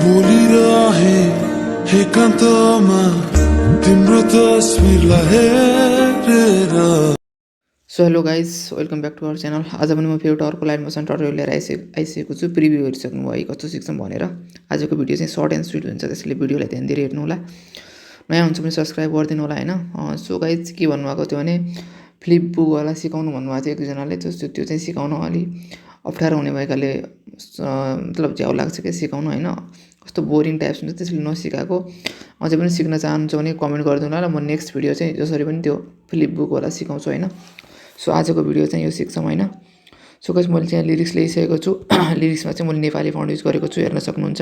बोलिरहे एकान्तमा तिम्रो तस्बिरलाई हेरेर। So hello guys, welcome back to our channel. आज पनि म फेरि अर्को लाइट मोसन ट्युटोरियल लिएर आइसकेको छु। प्रिभ्यू हेरिसक्नु भयो कस्तो सिक्छौँ भनेर। आजको भिडियो चाहिँ सर्ट एन्ड स्विट हुन्छ, त्यसैले भिडियोलाई ध्यान दिएर हेर्नु होला। नयाँ हुन्छ भने सब्सक्राइब गरिदिनु होला होइन। सो गाइज के भन्नुभएको थियो भने फ्लिप बुकवाला सिकाउनु भन्नुभएको थियो एकजनाले। त्यो चाहिँ सिकाउनु अलि अप्ठ्यारो हुने भएकाले मतलब झ्याउ लाग्छ क्या सिकाउनु होइन। कस्तो बोरिङ टाइप्स हुन्छ, त्यसले नसिकाएको। अझै पनि सिक्न चाहनुहुन्छ भने कमेन्ट गरिदिनु होला र म नेक्स्ट भिडियो चाहिँ जसरी पनि त्यो फ्लिप बुकवाला सिकाउँछु होइन। सो आजको भिडियो चाहिँ यो सिक्छौँ होइन। सो गाइस मैले चाहिँ लिरिक्स ल्याइसकेको छु। लिरिक्समा चाहिँ मैले नेपाली फन्ट युज गरेको छु, हेर्न सक्नुहुन्छ।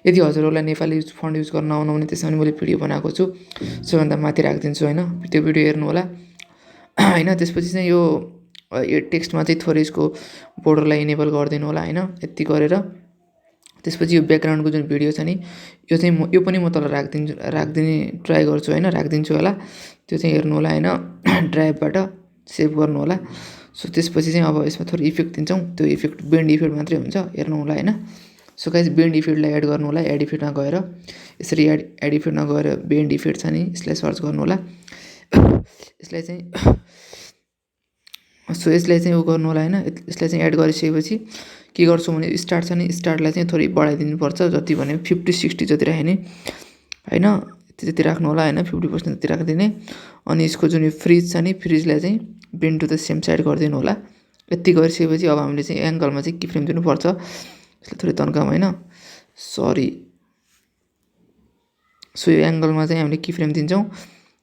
यदि हजुरहरूलाई नेपाली फन्ट युज गर्न आउनुहुने त्यसमा पनि मैले भिडियो बनाएको छु, सबैभन्दा माथि राखिदिन्छु होइन। त्यो भिडियो हेर्नु होला होइन। त्यसपछि चाहिँ यो टेक्स्टमा चाहिँ थोरै यसको बोर्डरलाई इनेबल गरिदिनु होला होइन, यति गरेर। त्यसपछि यो ब्याकग्राउन्डको जुन भिडियो छ नि, यो चाहिँ यो पनि म तल राखिदिने ट्राई गर्छु होइन, राखिदिन्छु होला। त्यो चाहिँ हेर्नु होला होइन, ड्राइभबाट सेभ गर्नु होला। सो त्यसपछि चाहिँ अब यसमा थोरै इफेक्ट दिन्छौँ। त्यो इफेक्ट बेन्ड इफेक्ट मात्रै हुन्छ, हेर्नु होला होइन। सो गाइस बेन्ड इफेक्टलाई एड गर्नु होला। एड इफेक्टमा गएर यसरी एड इफेक्टमा गएर बेन्ड इफेक्ट छ नि, यसलाई सर्च गर्नु होला। यसलाई चाहिँ उ गर्नु होला होइन। यसलाई चाहिँ एड गरिसकेपछि के गर्छु भने स्टार्ट छ नि, स्टार्टलाई चाहिँ थोरै बढाइदिनुपर्छ। जति भने 50-60 जति राख्ने होइन, त्यति राख्नु होला होइन, 50% जति राखिदिने। अनि यसको जुन यो फ्रिज छ नि, फ्रिजलाई चाहिँ bend to the same side गरिदिनु होला। यति गरिसकेपछि अब हामीले चाहिँ एङ्गलमा चाहिँ की फ्रेम दिनुपर्छ। यसलाई थोरै तन्काउँ होइन, सरी। सो यो एङ्गलमा चाहिँ हामीले की फ्रेम दिन्छौँ,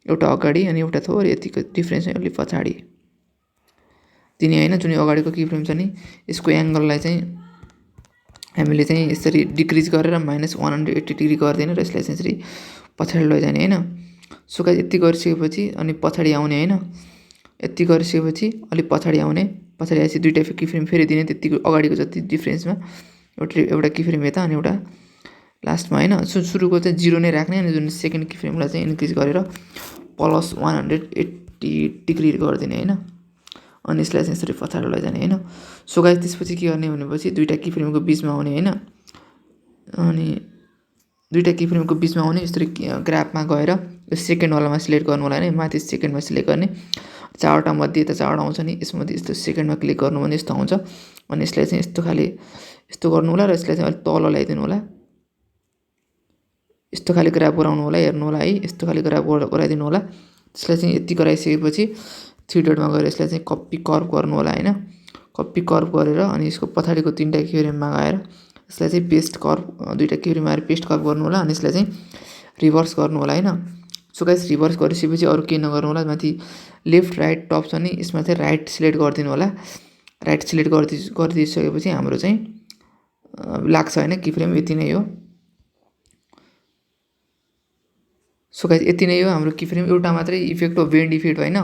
एउटा अगाडि अनि एउटा थोरै यतिको डिफ्रेन्स चाहिँ अलि पछाडि दिने होइन। जुन अगाडिको की फ्रेम छ नि, यसको एङ्गललाई चाहिँ हामीले चाहिँ यसरी डिक्रिज गरेर -180 डिग्री गरिदिने र यसलाई चाहिँ यसरी पछाडि लैजाने होइन। सो गाइस यति गरिसकेपछि अनि पछाडि आउने होइन। यति गरिसकेपछि अलिक पछाडि आउने, पछाडि आएपछि दुईवटा की फ्रेम फेरि दिने त्यतिको अगाडिको जति डिफ्रेन्समा। एउटा की फ्रेम यता अनि एउटा लास्टमा होइन। सुरुको चाहिँ 0 नै राख्ने अनि जुन सेकेन्ड की फ्रेमलाई चाहिँ इन्क्रिज गरेर +180 डिग्री गरिदिने होइन। अनि यसलाई चाहिँ यसरी पछाडि लैजाने होइन। सो गाइस त्यसपछि के गर्ने भनेपछि दुईवटा की फ्रेमको बिचमा आउने होइन। अनि दुईवटा की फ्रेमको बिचमा आउने, यसरी ग्राफमा गएर यो सेकेन्डवालामा सिलेक्ट गर्नु होला होइन। माथि सेकेन्डमा सिलेक्ट गर्ने, 4वटा मध्ये यता 4वटा आउँछ नि, यसमध्ये यस्तो सेकेन्डमा क्लिक गर्नु भने यस्तो आउँछ। अनि यसलाई चाहिँ यस्तो गर्नु होला र यसलाई चाहिँ अलिक तल ल्याइदिनु होला। यस्तो खाले ग्राफ गराउनु होला, हेर्नु होला है। यस्तो खाले ग्राफ गराइदिनु होला। त्यसलाई चाहिँ यति गराइसकेपछि 3 डटमा गएर यसलाई चाहिँ कपी कर्भ गर्नु होला होइन। कपी कर्भ गरेर अनि यसको पछाडिको 3वटा की फ्रेममा गएर यसलाई चाहिँ पेस्ट कर्भ, 2वटा की फ्रेममा आएर पेस्ट कर्भ गर्नु होला। अनि यसलाई चाहिँ रिभर्स गर्नु होला होइन। सो गाइस रिभर्स गरिसकेपछि अरू केही नगर्नु होला। माथि लेफ्ट राइट टप छ नि, यसमा चाहिँ राइट सिलेक्ट गरिदिनु होला। राइट सिलेक्ट गरिदिइसकेपछि हाम्रो चाहिँ लाग्छ होइन की फ्रेम। यति नै हो। सो गाइस यति नै हो हाम्रो की फ्रेम। एउटा मात्रै इफेक्ट हो, बेन्ड इफेक्ट होइन।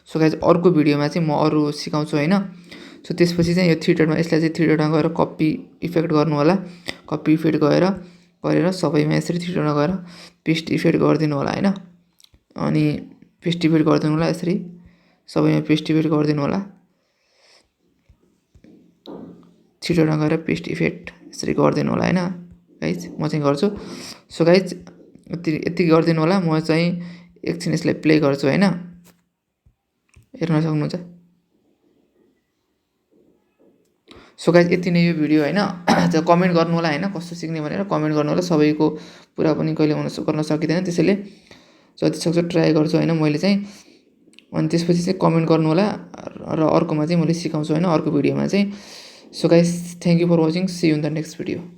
सो गाइस अर्को भिडियोमा चाहिँ म अरू सिकाउँछु होइन। सो त्यसपछि चाहिँ यो 3 डटमा यसलाई चाहिँ 3 डटमा गएर कपी इफेक्ट गर्नु होला। कपी इफेक्ट गरेर सबैमा यसरी 3 डटमा गएर पेस्ट इफेक्ट गरिदिनु होला होइन। अनि पेस्ट इफेक्ट गरिदिनु होला, यसरी सबैमा पेस्ट इफेक्ट गरिदिनु होला। 3 डटमा गएर पेस्ट इफेक्ट यसरी गरिदिनु होला होइन गाइस, म चाहिँ गर्छु। सो गाइस यति गरिदिनु होला। म चाहिँ एकछिन यसलाई प्ले गर्छु होइन, हेर्न सक्नुहुन्छ। सो गाइस यति नै यो भिडियो होइन। कमेन्ट गर्नु होला होइन, कस्तो सिक्ने भनेर कमेन्ट गर्नु होला। सबैको पुरा पनि कहिले गर्न सकिँदैन, त्यसैले जति सक्छ ट्राई गर्छु होइन मैले चाहिँ। अनि त्यसपछि चाहिँ कमेन्ट गर्नु होला र अर्कोमा चाहिँ मैले सिकाउँछु होइन, अर्को भिडियोमा चाहिँ। So guys thank you for watching, see you in the next video.